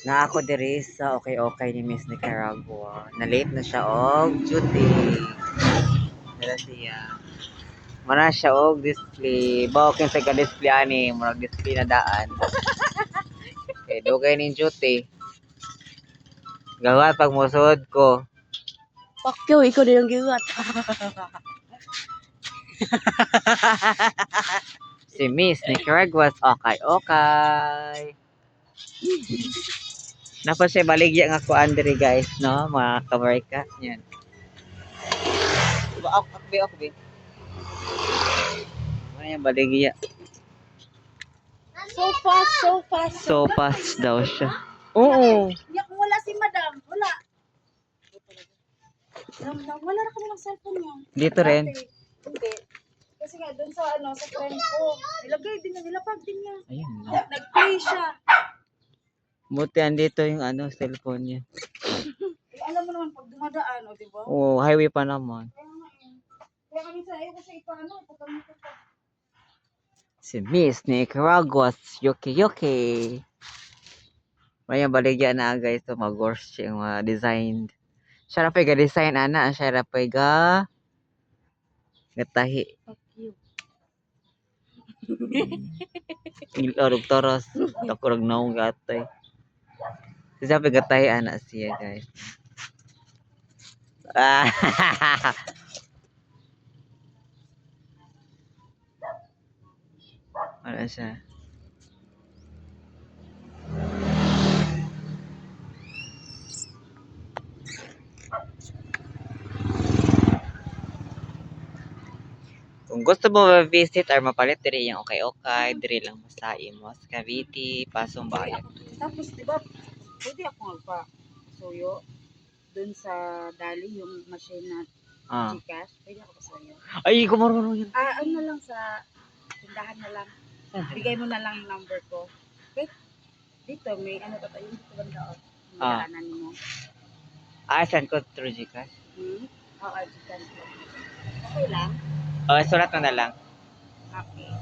Na ako diri sa okay ni Miss Nicaragua. Na late na siya og duty. Dala siya. Mana siya og display. Bawa sa ka-display ani, murag display na daan. Kay dugay ning duty. Gawat pag musod ko. Pakyo, ikaw din ang giwat. Si Miss Nicaragua's okay. Napa siya baligya nga ko Andre guys, no? Mga kabarka. Yan. Ako. Ano yung baligya? So fast. So fast daw siya. Oo. Yak, wala si madam. Wala. Wala na kami ng cellphone niya. Dito rin. Hindi. Kasi nga, dun sa sa friend ko, nilagay din niya, nilapag din niya. Ayun. Nag-play siya. Buti andito yung cellphone niya. Alam mo naman, pag dumadaan, di ba? Oo, highway pa naman. Kaya kami sa ayaw kasi ipagamitin ko. Si Miss Nicaragua's Yoki. May baligya na guys, to mag-course siya yung mga designed. Siya na pa design ana, siya na pa gatahi. Ilorog toros, takurog naong gatay. Siya pa gatahi ana siya guys. Ano siya? Kung gusto mo ma-visit or mapalit diri yung okay, diri lang mo sa Imos, Cavite, Pasong Bayan. Tapos, di ba, pwede ako magpa-suyo dun sa Dali, yung machine na Gcash. Pwede ako pa-suyo. Ay, kumarunong yun. Ano na lang sa tindahan na lang. Bigay mo na lang yung number ko. Okay? Dito, may tayo dito banda o. Magdaanan mo. Send ko through Gcash. Oo, Gcash. Okay lang? Sulat mo na lang. Okay.